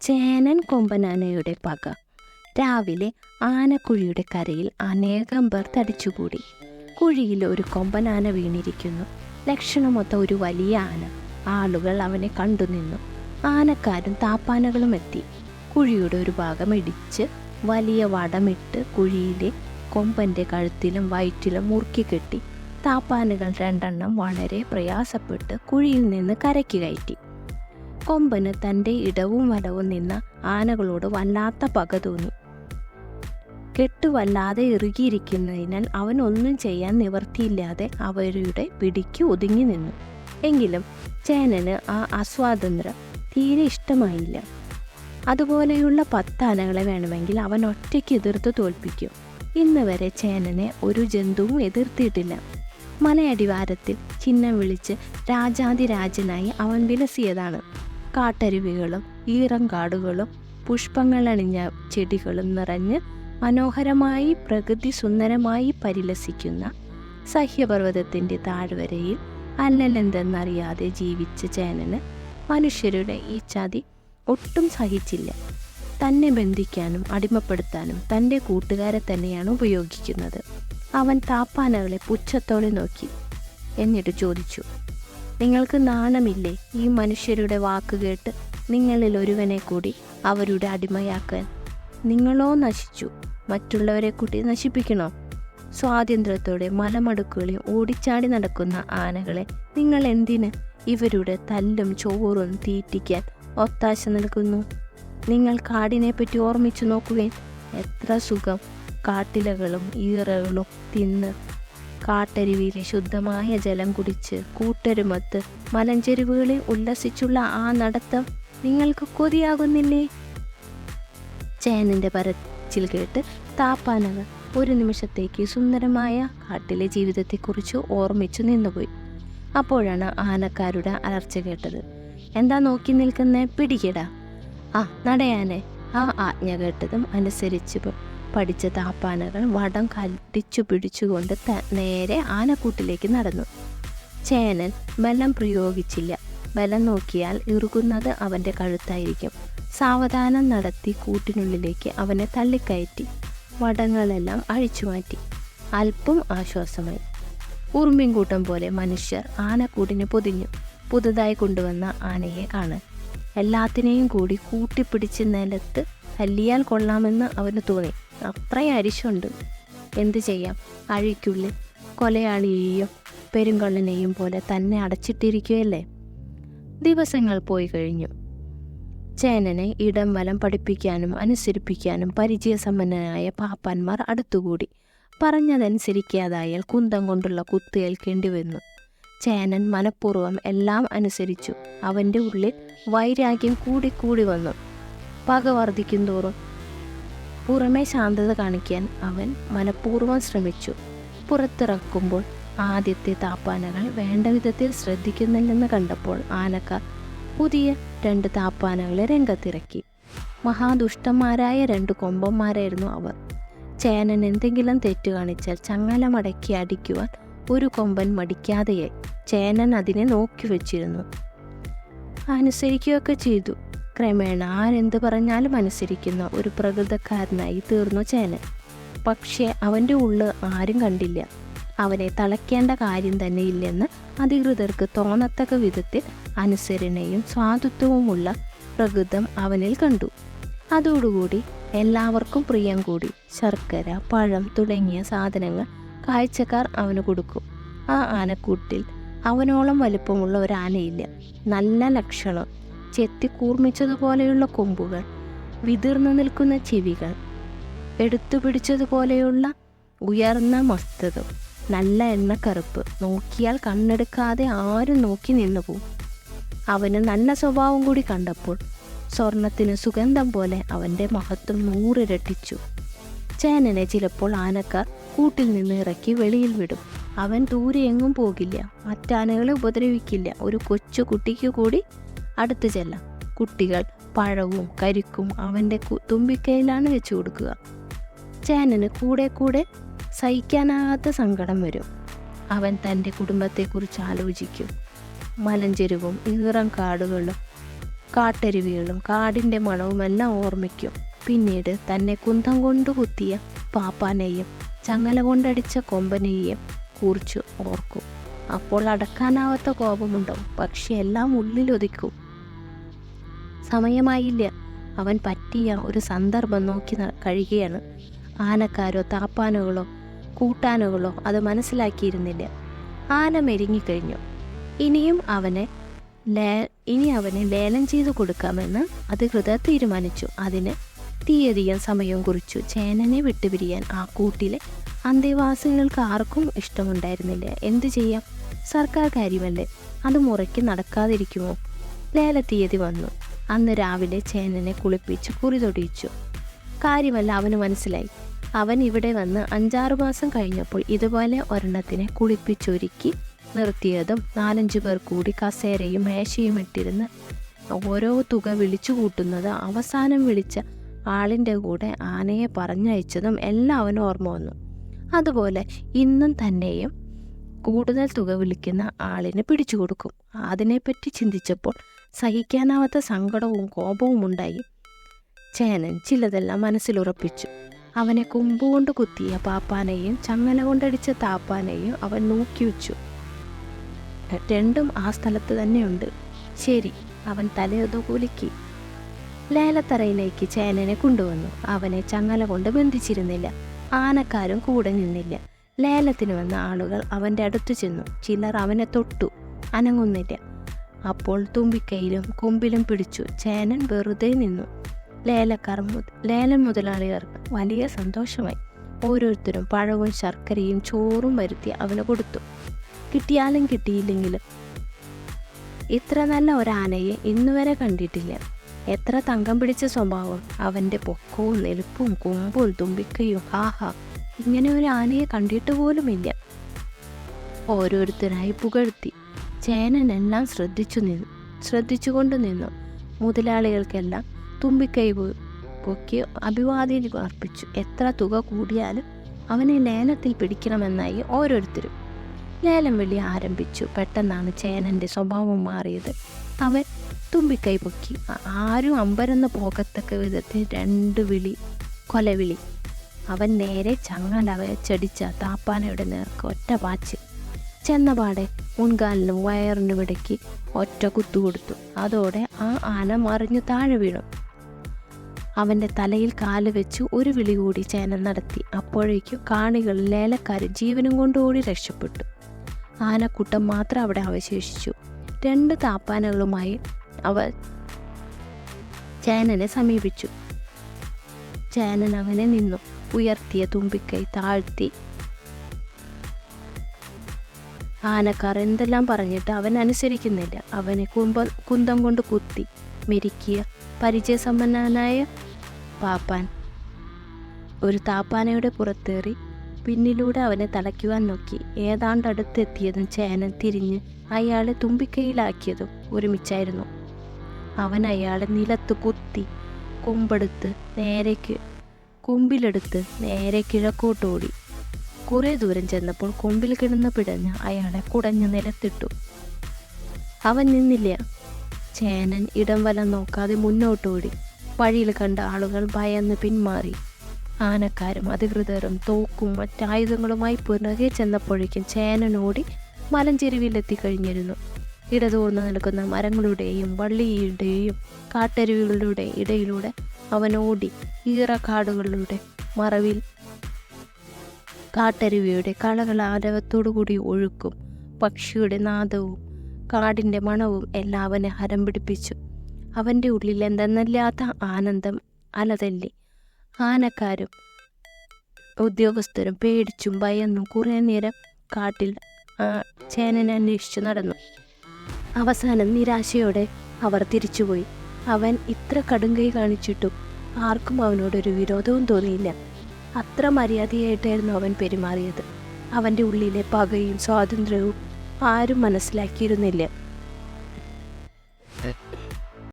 ചേനൻ കൊമ്പനാനയുടെ പക. രാവിലെ ആനക്കുഴിയുടെ കരയിൽ അനേകം പേർ തടിച്ചുകൂടി. കുഴിയിൽ ഒരു കൊമ്പനാന വീണിരിക്കുന്നു. ലക്ഷണമൊത്ത ഒരു വലിയ ആന. ആളുകൾ അവനെ കണ്ടുനിന്നു. ആനക്കാരും താപ്പാനകളും എത്തി. കുഴിയുടെ ഒരു ഭാഗം ഇടിച്ച് വലിയ വടമിട്ട് കുഴിയിലെ കൊമ്പൻ്റെ കഴുത്തിലും വയറ്റിലും മുറുക്കിക്കെട്ടി. താപ്പാനുകൾ 2 വളരെ പ്രയാസപ്പെട്ട് കുഴിയിൽ നിന്ന് കരയ്ക്ക് കയറ്റി. കൊമ്പന് തൻ്റെ ഇടവും വലവും നിന്ന ആനകളോട് വല്ലാത്ത പക തോന്നി. കെട്ടുവല്ലാതെ ഇറുകിയിരിക്കുന്നതിനാൽ അവനൊന്നും ചെയ്യാൻ നിവർത്തിയില്ലാതെ അവരുടെ പിടിക്ക് ഒതുങ്ങി നിന്നു. എങ്കിലും ചേനന് ആ അസ്വാതന്ത്ര്യം തീരെ ഇഷ്ടമായില്ല. അതുപോലെയുള്ള 10 ആനകളെ വേണമെങ്കിൽ അവൻ ഒറ്റയ്ക്ക് എതിർത്ത് തോൽപ്പിക്കും. ഇന്ന് വരെ ചേനനെ ഒരു ജന്തുവും എതിർത്തിട്ടില്ല. മലയടിവാരത്തിൽ ചിഹ്നം വിളിച്ച് രാജാതിരാജനായി അവൻ വിലസിയതാണ്. കാട്ടരുവികളും ഈറങ്കാടുകളും പുഷ്പങ്ങളണിഞ്ഞ ചെടികളും നിറഞ്ഞ് മനോഹരമായി പ്രകൃതി സുന്ദരമായി പരിലസിക്കുന്ന സഹ്യപർവ്വതത്തിൻ്റെ താഴ്വരയിൽ അല്ലലെന്തെന്നറിയാതെ ജീവിച്ച ചേനന് മനുഷ്യരുടെ ഈ ചതി ഒട്ടും സഹിച്ചില്ല. തന്നെ ബന്ധിക്കാനും അടിമപ്പെടുത്താനും തൻ്റെ കൂട്ടുകാരെ തന്നെയാണ് ഉപയോഗിക്കുന്നത്. അവൻ താപ്പാനകളെ പുച്ഛത്തോടെ നോക്കി. എന്നിട്ട് ചോദിച്ചു, നിങ്ങൾക്ക് നാണമില്ലേ ഈ മനുഷ്യരുടെ വാക്കുകേട്ട് നിങ്ങളിൽ ഒരുവനെ കൂടി അവരുടെ അടിമയാക്കാൻ? നിങ്ങളോ നശിച്ചു, മറ്റുള്ളവരെ കൂടി നശിപ്പിക്കണോ? സ്വാതന്ത്ര്യത്തോടെ മലമടുക്കുകളിൽ ഓടിച്ചാടി നടക്കുന്ന ആനകളെ നിങ്ങൾ എന്തിന് ഇവരുടെ തല്ലും ചോറും തീറ്റിക്കാൻ ഒത്താശ നൽകുന്നു? നിങ്ങൾ കാടിനെ പറ്റി ഓർമ്മിച്ചു നോക്കുകയും എത്ര സുഖം കാട്ടിലകളും ഈറകളും തിന്ന് കാട്ടരുവിയിലെ ശുദ്ധമായ ജലം കുടിച്ച് കൂട്ടരുമൊത്ത് മലഞ്ചെരുവുകളിൽ ഉല്ലസിച്ചുള്ള ആ നടത്തം നിങ്ങൾക്ക് കൊതിയാകുന്നില്ലേ? ചേനൻ്റെ പറച്ചിൽ കേട്ട് താപ്പാനകൾ ഒരു നിമിഷത്തേക്ക് സുന്ദരമായ കാട്ടിലെ ജീവിതത്തെക്കുറിച്ച് ഓർമ്മിച്ചു നിന്നുപോയി. അപ്പോഴാണ് ആനക്കാരുടെ അലർച്ച കേട്ടത്. എന്താ നോക്കി നിൽക്കുന്നേ? പിടിക്കടാ! ആ നടയാനെ! ആ ആജ്ഞ കേട്ടതും അനുസരിച്ച് പഠിച്ച താപ്പാനകൾ വടം കടിച്ചു പിടിച്ചുകൊണ്ട് നേരെ ആനക്കൂട്ടിലേക്ക് നടന്നു. ചേനൻ ബലം പ്രയോഗിച്ചില്ല. ബലം നോക്കിയാൽ ഇറുകുന്നത് അവൻ്റെ കഴുത്തായിരിക്കും. സാവധാനം നടത്തി കൂട്ടിനുള്ളിലേക്ക് അവനെ തള്ളിക്കയറ്റി. വടങ്ങളെല്ലാം അഴിച്ചു മാറ്റി. അല്പം ആശ്വാസമായി. ഉറുമ്പിൻകൂട്ടം പോലെ മനുഷ്യർ ആനക്കൂടിന് പൊതിഞ്ഞു. പുതുതായി കൊണ്ടുവന്ന ആനയെ കാണാൻ എല്ലാത്തിനെയും കൂടി കൂട്ടിപ്പിടിച്ച് നിലത്ത് തല്ലിയാൽ കൊള്ളാമെന്ന് അവന് തോന്നി. അത്രയും അരിശുണ്ട്. എന്തു ചെയ്യാം? അഴിക്കുള്ളിൽ കൊലയാളിയെയും പെരുങ്കള്ളനെയും പോലെ തന്നെ അടച്ചിട്ടിരിക്കുകയല്ലേ. ദിവസങ്ങൾ പോയി കഴിഞ്ഞു. ചേനനെ ഇടം വലം പഠിപ്പിക്കാനും അനുസരിപ്പിക്കാനും പരിചയസമ്പന്നനായ പാപ്പാന്മാർ അടുത്തുകൂടി. പറഞ്ഞതനുസരിക്കാതായാൽ കുന്തം കൊണ്ടുള്ള കുത്ത് ഏൽക്കേണ്ടി വന്നു. ചേനൻ മനഃപൂർവ്വം എല്ലാം അനുസരിച്ചു. അവൻ്റെ ഉള്ളിൽ വൈരാഗ്യം കൂടിക്കൂടി വന്നു. പക വർദ്ധിക്കും തോറും പുറമേ ശാന്തത കാണിക്കാൻ അവൻ മനഃപൂർവ്വം ശ്രമിച്ചു. പുറത്തിറക്കുമ്പോൾ ആദ്യത്തെ താപ്പാനകൾ വേണ്ട വിധത്തിൽ ശ്രദ്ധിക്കുന്നില്ലെന്ന് കണ്ടപ്പോൾ ആനക്കാർ പുതിയ 2 താപ്പാനകളെ രംഗത്തിറക്കി. മഹാദുഷ്ടന്മാരായ 2 കൊമ്പന്മാരായിരുന്നു അവർ. ചേനൻ എന്തെങ്കിലും തെറ്റു കാണിച്ചാൽ ചങ്ങല മടക്കി അടിക്കുവാൻ ഒരു കൊമ്പൻ മടിക്കാതെയായി. ചേനൻ അതിനെ നോക്കി വച്ചിരുന്നു. അനുസരിക്കുകയൊക്കെ ചെയ്തു. ക്രമേണ ആരെന്ത് പറഞ്ഞാലും അനുസരിക്കുന്ന ഒരു പ്രകൃതക്കാരനായി തീർന്നു ചേനൻ. പക്ഷേ അവൻ്റെ ഉള്ളിൽ ആരും കണ്ടില്ല. അവനെ തളയ്ക്കേണ്ട കാര്യം തന്നെ ഇല്ലെന്ന് അധികൃതർക്ക് തോന്നത്തക്ക വിധത്തിൽ അനുസരണയും സ്വാതന്ത്ര്യവുമുള്ള പ്രകൃതം അവനിൽ കണ്ടു. അതോടുകൂടി എല്ലാവർക്കും പ്രിയം കൂടി. ശർക്കര, പഴം തുടങ്ങിയ സാധനങ്ങൾ കാഴ്ചക്കാർ അവന് കൊടുക്കും. ആ ആനക്കൂട്ടിൽ അവനോളം വലുപ്പമുള്ള ഒരു ആനയില്ല. നല്ല ലക്ഷണം. ചെത്തി കൂർമ്മിച്ചതുപോലെയുള്ള കൊമ്പുകൾ, വിതിർന്നു നിൽക്കുന്ന ചെവികൾ, എടുത്തു പിടിച്ചതുപോലെയുള്ള ഉയർന്ന മസ്തകം, നല്ല എണ്ണക്കറുപ്പ്. നോക്കിയാൽ കണ്ണെടുക്കാതെ ആരും നോക്കി നിന്നു പോവും. അവന് നല്ല സ്വഭാവം കൂടി കണ്ടപ്പോൾ സ്വർണത്തിന് സുഗന്ധം പോലെ അവൻ്റെ മഹത്വം 100 ഇരട്ടിച്ചു. ചേനനെ ചിലപ്പോൾ ആനക്കാർ കൂട്ടിൽ നിന്ന് ഇറക്കി വെളിയിൽ വിടും. അവൻ ദൂരെ എങ്ങും പോകില്ല. മറ്റാനകളെ ഉപദ്രവിക്കില്ല. ഒരു കൊച്ചു കുട്ടിക്ക് കൂടി അടുത്ത് ചെല്ലാം. കുട്ടികൾ പഴവും കരിക്കും അവൻ്റെ തുമ്പിക്കൈയിലാണ് വെച്ചു കൊടുക്കുക. ചേനന് കൂടെ കൂടെ സഹിക്കാനാകാത്ത സങ്കടം വരും. അവൻ തൻ്റെ കുടുംബത്തെക്കുറിച്ച് ആലോചിക്കും. മലഞ്ചെരുവും ഈറം കാടുകളും കാട്ടരുവികളും കാടിൻ്റെ മണവുമെല്ലാം ഓർമ്മിക്കും. പിന്നീട് തന്നെ കുന്തം കൊണ്ട് കുത്തിയ പാപ്പാനെയും ചങ്ങല കൊണ്ടടിച്ച കൊമ്പനെയും കുറിച്ച് ഓർക്കും. അപ്പോൾ അടക്കാനാവാത്ത കോപമുണ്ടാവും, പക്ഷെ എല്ലാം ഉള്ളിലൊതുക്കും. സമയമായില്ല. അവൻ പറ്റിയ ഒരു സന്ദർഭം നോക്കി കഴിയുകയാണ്. ആനക്കാരോ താപ്പാനകളോ കൂട്ടാനകളോ അത് മനസ്സിലാക്കിയിരുന്നില്ല. ആന മെരുങ്ങിക്കഴിഞ്ഞു. ഇനി അവനെ ലേലം ചെയ്തു കൊടുക്കാമെന്ന് അധികൃതർ തീരുമാനിച്ചു. അതിന് തീയതിയും സമയവും കുറിച്ചു. ചേനനെ വിട്ടുപിരിയാൻ ആ കൂട്ടിലെ അന്തേവാസികൾക്ക് ആർക്കും ഇഷ്ടമുണ്ടായിരുന്നില്ല. എന്തു ചെയ്യാം, സർക്കാർ കാര്യമല്ലേ, അത് മുറയ്ക്ക് നടക്കാതിരിക്കുമോ? ലേല തീയതി വന്നു. അന്ന് രാവിലെ ചേനനെ കുളിപ്പിച്ച് കുറി തൊടിയിച്ചു. കാര്യമല്ല അവന് മനസ്സിലായി. അവൻ ഇവിടെ വന്ന് 5-6 മാസം കഴിഞ്ഞപ്പോൾ ഇതുപോലെ ഒരെണ്ണത്തിനെ കുളിപ്പിച്ചൊരുക്കി നിർത്തിയതും 4-5 പേർ കൂടി കസേരയും മേശയും ഇട്ടിരുന്ന് ഓരോ തുക വിളിച്ചു കൂട്ടുന്നത്, അവസാനം വിളിച്ച ആളിൻ്റെ കൂടെ ആനയെ പറഞ്ഞയച്ചതും എല്ലാം അവന് ഓർമ്മ വന്നു. അതുപോലെ ഇന്നും തന്നെയും കൂടുതൽ തുക വിളിക്കുന്ന ആളിന് പിടിച്ചു കൊടുക്കും. അതിനെപ്പറ്റി ചിന്തിച്ചപ്പോൾ സഹിക്കാനാവാത്ത സങ്കടവും കോപവും ഉണ്ടായി. ചേനൻ ചിലതെല്ലാം മനസ്സിലുറപ്പിച്ചു. അവനെ കൊമ്പുകൊണ്ട് കുത്തിയ പാപ്പാനെയും ചങ്ങല കൊണ്ടടിച്ച താപ്പാനെയും അവൻ നോക്കി വെച്ചു. രണ്ടും ആ സ്ഥലത്ത് തന്നെയുണ്ട്. ശരി, അവൻ തലയൊതു കുലുക്കി. ലേലത്തറയിലേക്ക് ചേനനെ കൊണ്ടുവന്നു. അവനെ ചങ്ങല കൊണ്ട് ബന്ധിച്ചിരുന്നില്ല. ആനക്കാരും കൂടെ നിന്നില്ല. ലേലത്തിന് വന്ന ആളുകൾ അവൻ്റെ അടുത്ത് ചെന്നു. ചിലർ അവനെ തൊട്ടു, അനങ്ങുന്നില്ല. അപ്പോൾ തുമ്പിക്കൈയിലും കൊമ്പിലും പിടിച്ചു. ചേനൻ വെറുതെ നിന്നു. ലേലം മുതലാളികർക്ക് വലിയ സന്തോഷമായി. ഓരോരുത്തരും പഴവും ശർക്കരയും ചോറും വരുത്തി അവന് കൊടുത്തു. കിട്ടിയാലും കിട്ടിയില്ലെങ്കിലും ഇത്ര നല്ല ഒരാനയെ ഇന്നുവരെ കണ്ടിട്ടില്ല. എത്ര തങ്കം പിടിച്ച സ്വഭാവം! അവൻ്റെ പൊക്കവും നെലുപ്പും കൊമ്പും തുമ്പിക്കയും, ആഹാ, ഇങ്ങനെ ഒരു ആനയെ കണ്ടിട്ട് പോലുമില്ല. ഓരോരുത്തരായി പുകഴ്ത്തി. ചേനനെല്ലാം ശ്രദ്ധിച്ചുകൊണ്ട് നിന്നു. മുതലാളികൾക്കെല്ലാം തുമ്പിക്കൈ പൊക്കി അഭിവാദ്യം അർപ്പിച്ചു. എത്ര തുക കൂടിയാലും അവനെ ലേലത്തിൽ പിടിക്കണമെന്നായി ഓരോരുത്തരും. ലേലം വിളി ആരംഭിച്ചു. പെട്ടെന്നാണ് ചേനൻ്റെ സ്വഭാവം മാറിയത്. അവൻ തുമ്പിക്കൈ പൊക്കി. ആരും അമ്പരന്ന് പോകത്തക്ക വിധത്തിൽ 2 കൊലവിളി. അവൻ നേരെ ചങ്ങല വെച്ചടിച്ച താപ്പാനയുടെ നേർക്ക് ഒറ്റ പാച്ച്. ചെന്നപാടെ മുൻകാലിനും വയറിനും ഇടയ്ക്ക് ഒറ്റ കുത്തുകൊടുത്തു. അതോടെ ആ ആന മറിഞ്ഞു താഴെ വീണു. അവൻ്റെ തലയിൽ കാല് വെച്ച് ഒരു വിളി കൂടി ചേനൻ നടത്തി. അപ്പോഴേക്കും കാണികൾ ലേലക്കാർ ജീവനും കൊണ്ടുകൂടി രക്ഷപ്പെട്ടു. ആനക്കൂട്ടം മാത്രം അവിടെ അവശേഷിച്ചു. 2 താപ്പാനകളുമായി അവർ ചേനനെ സമീപിച്ചു. ചേനൻ അങ്ങനെ നിന്നു. ഉയർത്തിയ തുമ്പിക്കൈ താഴ്ത്തി. ആനക്കാർ എന്തെല്ലാം പറഞ്ഞിട്ട് അവൻ അനുസരിക്കുന്നില്ല. അവനെ കുന്തം കൊണ്ട് കുത്തി മെരുക്കിയ പരിചയസമ്പന്നനായ പാപ്പാൻ ഒരു താപ്പാനയുടെ പുറത്തേറി പിന്നിലൂടെ അവനെ തളയ്ക്കുവാൻ നോക്കി. ഏതാണ്ട് അടുത്തെത്തിയതും ചേനൻ തിരിഞ്ഞ് അയാളെ തുമ്പിക്കൈയിലാക്കിയതും ഒരുമിച്ചായിരുന്നു. അവൻ അയാളെ നിലത്ത് കുത്തി കൊമ്പിലെടുത്ത് നേരെ കിഴക്കോട്ടോടി. കുറേ ദൂരം ചെന്നപ്പോൾ കൊമ്പിൽ കിടന്ന് പിടഞ്ഞ് അയാളെ കുടഞ്ഞ് നിലത്തിട്ടു. അവൻ നിന്നില്ല. ചേനൻ ഇടം വലം നോക്കാതെ മുന്നോട്ടോടി. വഴിയിൽ കണ്ട ആളുകൾ ഭയന്ന് പിന്മാറി. ആനക്കാരും അധികൃതരും തോക്കും മറ്റായുധങ്ങളുമായി പുറകെ ചെന്നപ്പോഴേക്കും ചേനനോടി മലഞ്ചെരുവിലെത്തിക്കഴിഞ്ഞിരുന്നു. ഇടതൂർന്നു നിൽക്കുന്ന മരങ്ങളുടെയും വള്ളിയുടെയും കാട്ടരുവികളുടെ ഇടയിലൂടെ അവൻ ഓടി. ഈറക്കാടുകളുടെ മറവിൽ കാട്ടരുവിയുടെ കളകളാരവത്തോടുകൂടി ഒഴുക്കും പക്ഷിയുടെ നാദവും കാടിൻ്റെ മണവും എല്ലാം അവനെ ഹരം പിടിപ്പിച്ചു. അവൻ്റെ ഉള്ളിൽ എന്തെന്നല്ലാത്ത ആനന്ദം അലതല്ലി. ആനക്കാരും ഉദ്യോഗസ്ഥരും പേടിച്ചും ഭയന്നും കുറേ നേരം കാട്ടിൽ ചേനനെ അന്വേഷിച്ചു നടന്നു. അവസാനം നിരാശയോടെ അവർ തിരിച്ചുപോയി. അവൻ ഇത്ര കടുങ്കൈ കാണിച്ചിട്ടും ആർക്കും അവനോടൊരു വിരോധവും തോന്നിയില്ല. അത്ര മര്യാദയായിട്ടായിരുന്നു അവൻ പെരുമാറിയത്. അവൻ്റെ ഉള്ളിലെ പകയും സ്വാതന്ത്ര്യവും ആരും മനസ്സിലാക്കിയിരുന്നില്ല.